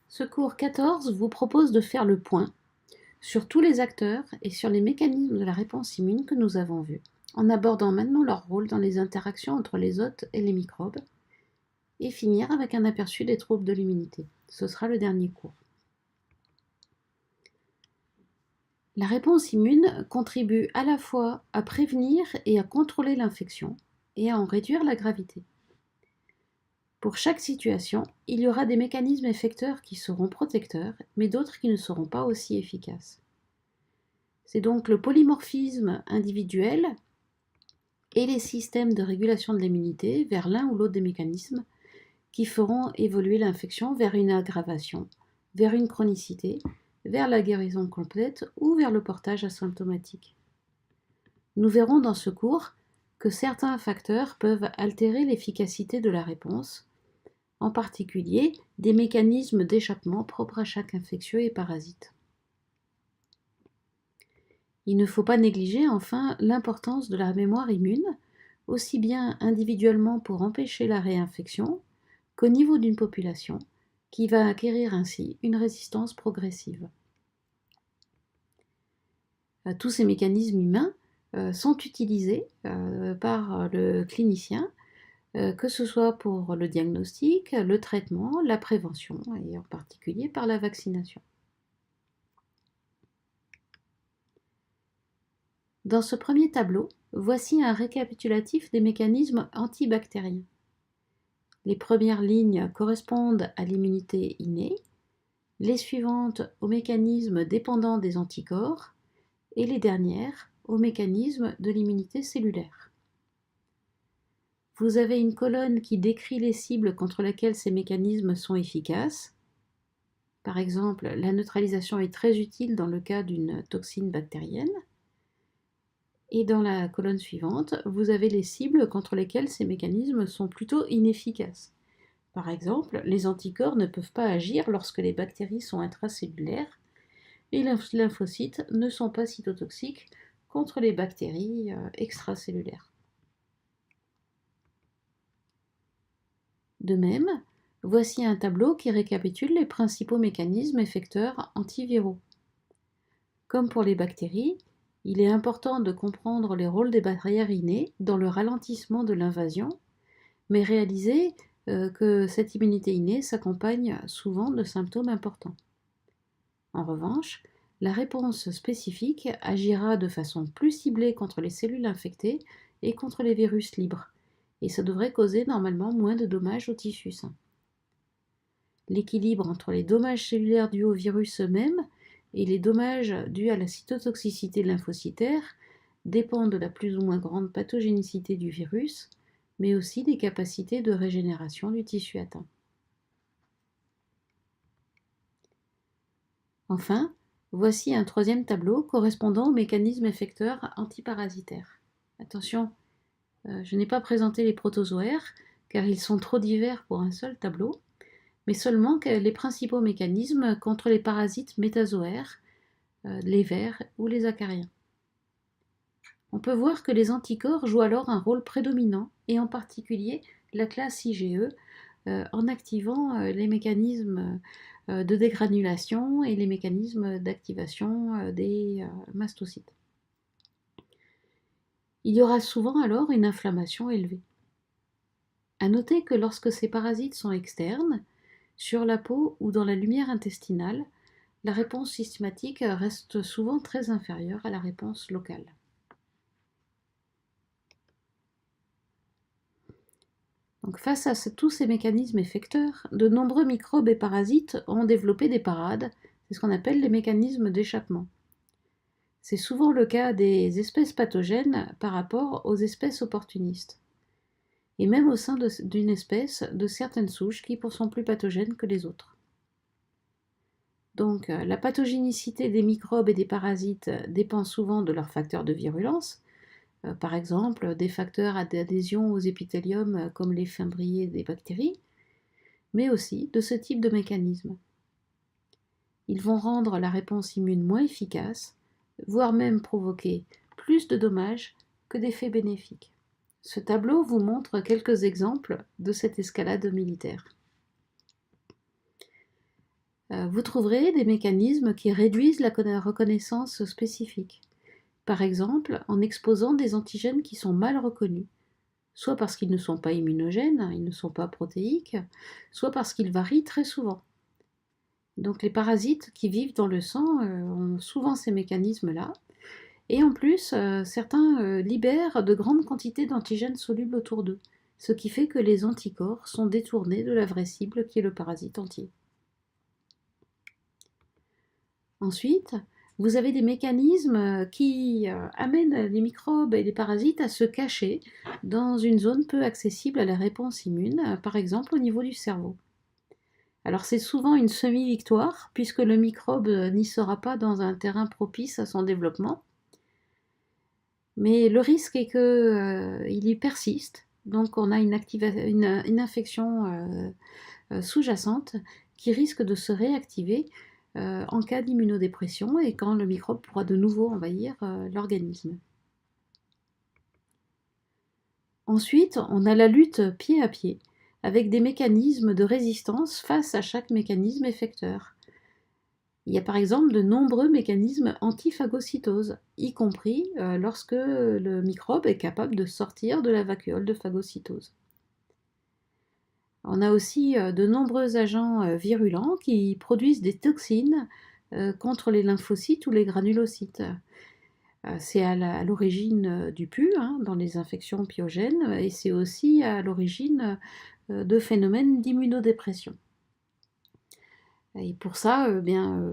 Ce cours 14 vous propose de faire le point sur tous les acteurs et sur les mécanismes de la réponse immune que nous avons vus, en abordant maintenant leur rôle dans les interactions entre les hôtes et les microbes, et finir avec un aperçu des troubles de l'immunité. Ce sera le dernier cours. La réponse immune contribue à la fois à prévenir et à contrôler l'infection, et à en réduire la gravité. Pour chaque situation, il y aura des mécanismes effecteurs qui seront protecteurs, mais d'autres qui ne seront pas aussi efficaces. C'est donc le polymorphisme individuel et les systèmes de régulation de l'immunité vers l'un ou l'autre des mécanismes qui feront évoluer l'infection vers une aggravation, vers une chronicité, vers la guérison complète ou vers le portage asymptomatique. Nous verrons dans ce cours que certains facteurs peuvent altérer l'efficacité de la réponse, en particulier des mécanismes d'échappement propres à chaque infectieux et parasite. Il ne faut pas négliger enfin l'importance de la mémoire immune, aussi bien individuellement pour empêcher la réinfection qu'au niveau d'une population, qui va acquérir ainsi une résistance progressive. Tous ces mécanismes humains sont utilisés par le clinicien, que ce soit pour le diagnostic, le traitement, la prévention et en particulier par la vaccination. Dans ce premier tableau, voici un récapitulatif des mécanismes antibactériens. Les premières lignes correspondent à l'immunité innée, les suivantes aux mécanismes dépendants des anticorps et les dernières aux mécanismes de l'immunité cellulaire. Vous avez une colonne qui décrit les cibles contre lesquelles ces mécanismes sont efficaces. Par exemple, la neutralisation est très utile dans le cas d'une toxine bactérienne. Et dans la colonne suivante, vous avez les cibles contre lesquelles ces mécanismes sont plutôt inefficaces. Par exemple, les anticorps ne peuvent pas agir lorsque les bactéries sont intracellulaires et les lymphocytes ne sont pas cytotoxiques contre les bactéries extracellulaires. De même, voici un tableau qui récapitule les principaux mécanismes effecteurs antiviraux. Comme pour les bactéries, il est important de comprendre les rôles des barrières innées dans le ralentissement de l'invasion, mais réaliser que cette immunité innée s'accompagne souvent de symptômes importants. En revanche, la réponse spécifique agira de façon plus ciblée contre les cellules infectées et contre les virus libres, et ça devrait causer normalement moins de dommages au tissu sain. L'équilibre entre les dommages cellulaires dus aux virus eux-mêmes et les dommages dus à la cytotoxicité lymphocytaire dépend de la plus ou moins grande pathogénicité du virus, mais aussi des capacités de régénération du tissu atteint. Enfin, voici un troisième tableau correspondant aux mécanismes effecteurs antiparasitaires. Attention, je n'ai pas présenté les protozoaires car ils sont trop divers pour un seul tableau, mais seulement les principaux mécanismes contre les parasites métazoaires, les vers ou les acariens. On peut voir que les anticorps jouent alors un rôle prédominant, et en particulier la classe IgE, en activant les mécanismes de dégranulation et les mécanismes d'activation des mastocytes. Il y aura souvent alors une inflammation élevée. À noter que lorsque ces parasites sont externes, sur la peau ou dans la lumière intestinale, la réponse systématique reste souvent très inférieure à la réponse locale. Donc, face à tous ces mécanismes effecteurs, de nombreux microbes et parasites ont développé des parades, c'est ce qu'on appelle les mécanismes d'échappement. C'est souvent le cas des espèces pathogènes par rapport aux espèces opportunistes. Et même au sein d'une espèce, de certaines souches qui sont plus pathogènes que les autres. Donc, la pathogénicité des microbes et des parasites dépend souvent de leurs facteurs de virulence, par exemple des facteurs d'adhésion aux épithéliums comme les fimbriers des bactéries, mais aussi de ce type de mécanisme. Ils vont rendre la réponse immune moins efficace, voire même provoquer plus de dommages que d'effets bénéfiques. Ce tableau vous montre quelques exemples de cette escalade militaire. Vous trouverez des mécanismes qui réduisent la reconnaissance spécifique. Par exemple, en exposant des antigènes qui sont mal reconnus, soit parce qu'ils ne sont pas immunogènes, ils ne sont pas protéiques, soit parce qu'ils varient très souvent. Donc les parasites qui vivent dans le sang ont souvent ces mécanismes-là. Et en plus, certains libèrent de grandes quantités d'antigènes solubles autour d'eux, ce qui fait que les anticorps sont détournés de la vraie cible qui est le parasite entier. Ensuite, vous avez des mécanismes qui amènent les microbes et les parasites à se cacher dans une zone peu accessible à la réponse immune, par exemple au niveau du cerveau. Alors c'est souvent une semi-victoire, puisque le microbe n'y sera pas dans un terrain propice à son développement. Mais le risque est qu'il y persiste, donc on a une infection sous-jacente qui risque de se réactiver en cas d'immunodépression et quand le microbe pourra de nouveau envahir l'organisme. Ensuite, on a la lutte pied à pied, avec des mécanismes de résistance face à chaque mécanisme effecteur. Il y a par exemple de nombreux mécanismes anti-phagocytose, y compris lorsque le microbe est capable de sortir de la vacuole de phagocytose. On a aussi de nombreux agents virulents qui produisent des toxines contre les lymphocytes ou les granulocytes. C'est à l'origine du PU, dans les infections pyogènes, et c'est aussi à l'origine de phénomènes d'immunodépression. Et pour ça,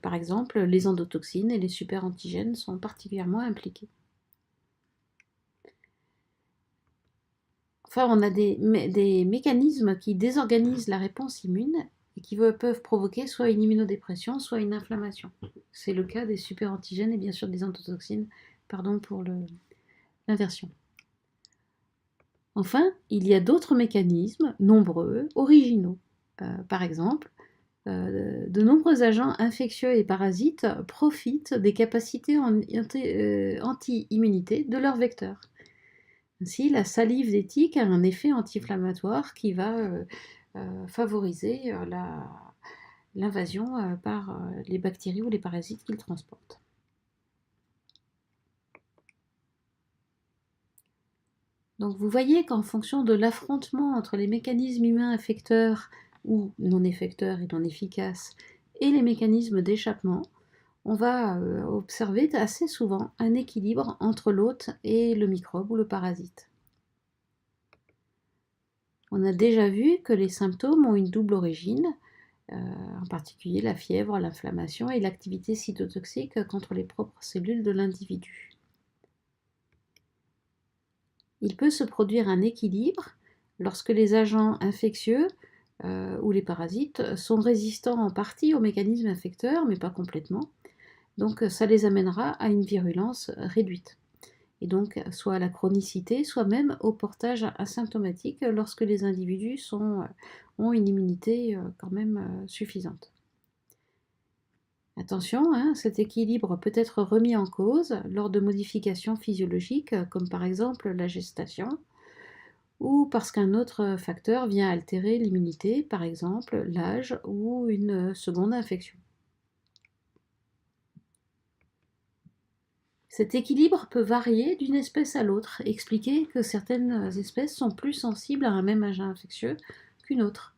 par exemple, les endotoxines et les superantigènes sont particulièrement impliqués. Enfin, on a des mécanismes qui désorganisent la réponse immune et qui peuvent provoquer soit une immunodépression, soit une inflammation. C'est le cas des superantigènes et bien sûr des endotoxines, pardon pour l'inversion. Enfin, il y a d'autres mécanismes, nombreux, originaux. Par exemple, de nombreux agents infectieux et parasites profitent des capacités anti-immunité de leurs vecteurs. Ainsi, la salive des tiques a un effet anti-inflammatoire qui va favoriser l'invasion par les bactéries ou les parasites qu'ils transportent. Donc vous voyez qu'en fonction de l'affrontement entre les mécanismes humains effecteurs ou non effecteurs et non efficaces et les mécanismes d'échappement, on va observer assez souvent un équilibre entre l'hôte et le microbe ou le parasite. On a déjà vu que les symptômes ont une double origine, en particulier la fièvre, l'inflammation et l'activité cytotoxique contre les propres cellules de l'individu. Il peut se produire un équilibre lorsque les agents infectieux ou les parasites sont résistants en partie aux mécanismes infecteurs, mais pas complètement. Donc ça les amènera à une virulence réduite. Et donc soit à la chronicité, soit même au portage asymptomatique lorsque les individus ont une immunité quand même suffisante. Attention, cet équilibre peut être remis en cause lors de modifications physiologiques, comme par exemple la gestation, ou parce qu'un autre facteur vient altérer l'immunité, par exemple l'âge ou une seconde infection. Cet équilibre peut varier d'une espèce à l'autre, expliquer que certaines espèces sont plus sensibles à un même agent infectieux qu'une autre.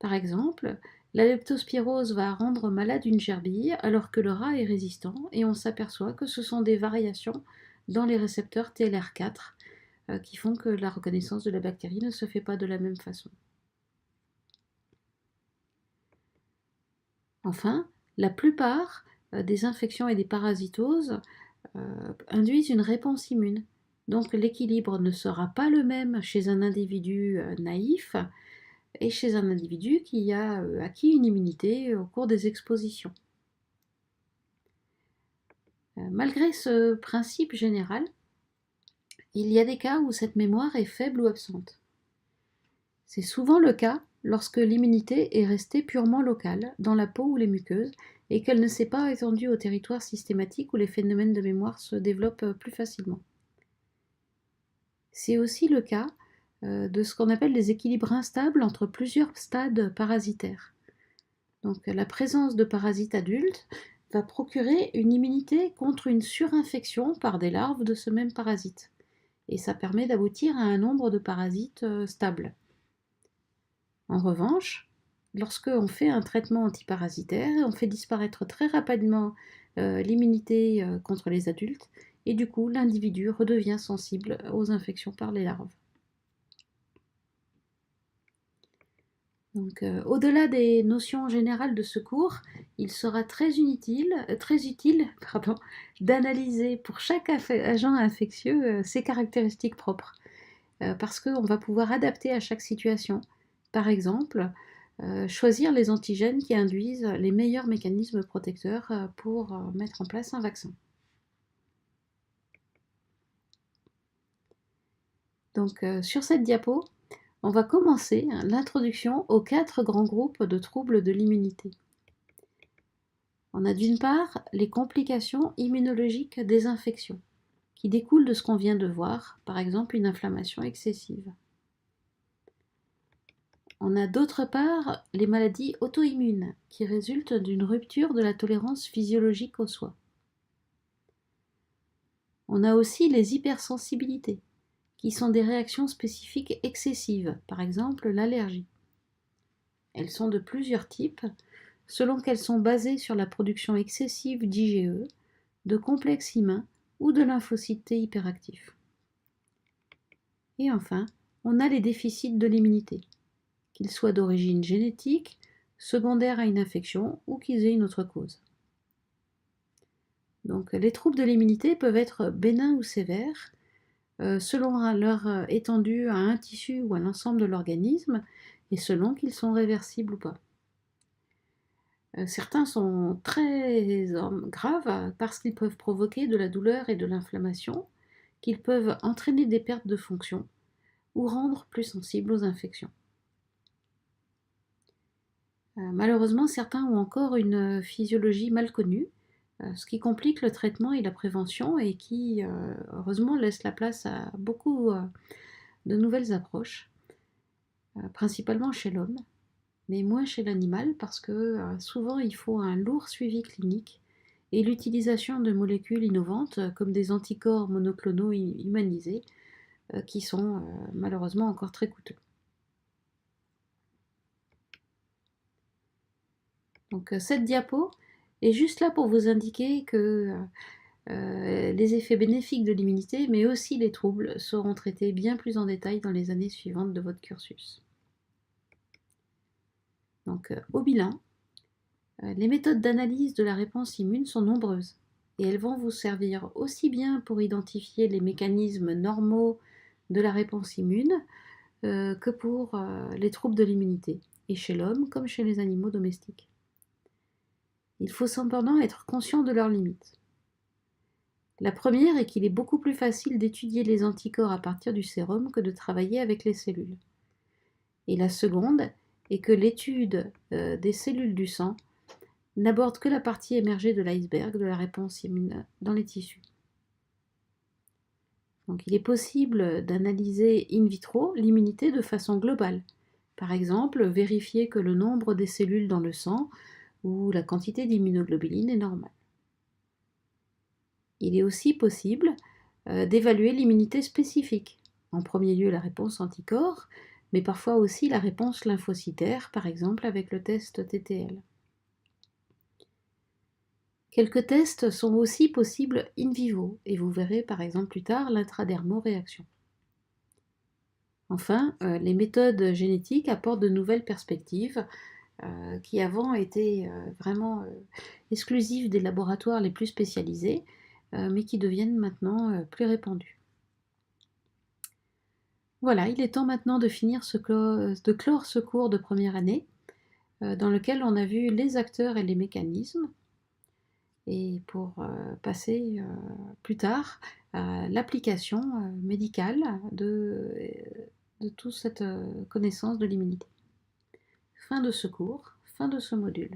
Par exemple, la leptospirose va rendre malade une gerbille alors que le rat est résistant et on s'aperçoit que ce sont des variations dans les récepteurs TLR4 qui font que la reconnaissance de la bactérie ne se fait pas de la même façon. Enfin, la plupart des infections et des parasitoses induisent une réponse immune. Donc l'équilibre ne sera pas le même chez un individu naïf et chez un individu qui a acquis une immunité au cours des expositions. Malgré ce principe général, il y a des cas où cette mémoire est faible ou absente. C'est souvent le cas lorsque l'immunité est restée purement locale, dans la peau ou les muqueuses, et qu'elle ne s'est pas étendue au territoire systématique où les phénomènes de mémoire se développent plus facilement. C'est aussi le cas de ce qu'on appelle des équilibres instables entre plusieurs stades parasitaires. Donc la présence de parasites adultes va procurer une immunité contre une surinfection par des larves de ce même parasite. Et ça permet d'aboutir à un nombre de parasites stable. En revanche, lorsque on fait un traitement antiparasitaire, on fait disparaître très rapidement l'immunité contre les adultes et du coup l'individu redevient sensible aux infections par les larves. Donc, au-delà des notions générales de secours, il sera très utile d'analyser pour chaque agent infectieux ses caractéristiques propres, parce qu'on va pouvoir adapter à chaque situation. Par exemple, choisir les antigènes qui induisent les meilleurs mécanismes protecteurs pour mettre en place un vaccin. Donc, sur cette diapo, on va commencer l'introduction aux 4 grands groupes de troubles de l'immunité. On a d'une part les complications immunologiques des infections, qui découlent de ce qu'on vient de voir, par exemple une inflammation excessive. On a d'autre part les maladies auto-immunes, qui résultent d'une rupture de la tolérance physiologique aux soins. On a aussi les hypersensibilités, qui sont des réactions spécifiques excessives, par exemple l'allergie. Elles sont de plusieurs types, selon qu'elles sont basées sur la production excessive d'IgE, de complexes humains ou de lymphocytes T hyperactifs. Et enfin, on a les déficits de l'immunité, qu'ils soient d'origine génétique, secondaire à une infection ou qu'ils aient une autre cause. Donc les troubles de l'immunité peuvent être bénins ou sévères, selon leur étendue à un tissu ou à l'ensemble de l'organisme, et selon qu'ils sont réversibles ou pas. Certains sont très graves parce qu'ils peuvent provoquer de la douleur et de l'inflammation, qu'ils peuvent entraîner des pertes de fonction ou rendre plus sensibles aux infections. Malheureusement, certains ont encore une physiologie mal connue, ce qui complique le traitement et la prévention et qui, heureusement, laisse la place à beaucoup de nouvelles approches, principalement chez l'homme, mais moins chez l'animal parce que souvent il faut un lourd suivi clinique et l'utilisation de molécules innovantes comme des anticorps monoclonaux humanisés qui sont malheureusement encore très coûteux. Donc cette diapo est juste là pour vous indiquer que les effets bénéfiques de l'immunité, mais aussi les troubles, seront traités bien plus en détail dans les années suivantes de votre cursus. Donc au bilan, les méthodes d'analyse de la réponse immune sont nombreuses et elles vont vous servir aussi bien pour identifier les mécanismes normaux de la réponse immune que pour les troubles de l'immunité, et chez l'homme comme chez les animaux domestiques. Il faut cependant être conscient de leurs limites. La première est qu'il est beaucoup plus facile d'étudier les anticorps à partir du sérum que de travailler avec les cellules. Et la seconde est que l'étude des cellules du sang n'aborde que la partie émergée de l'iceberg de la réponse immune dans les tissus. Donc il est possible d'analyser in vitro l'immunité de façon globale. Par exemple, vérifier que le nombre des cellules dans le sang ou la quantité d'immunoglobuline est normale. Il est aussi possible d'évaluer l'immunité spécifique. En premier lieu, la réponse anticorps, mais parfois aussi la réponse lymphocytaire, par exemple avec le test TTL. Quelques tests sont aussi possibles in vivo, et vous verrez par exemple plus tard l'intradermoréaction. Enfin, les méthodes génétiques apportent de nouvelles perspectives qui avant étaient vraiment exclusives des laboratoires les plus spécialisés, mais qui deviennent maintenant plus répandues. Voilà, il est temps maintenant de clore ce cours de première année, dans lequel on a vu les acteurs et les mécanismes, et pour passer plus tard à l'application médicale de toute cette connaissance de l'immunité. Fin de ce cours, fin de ce module.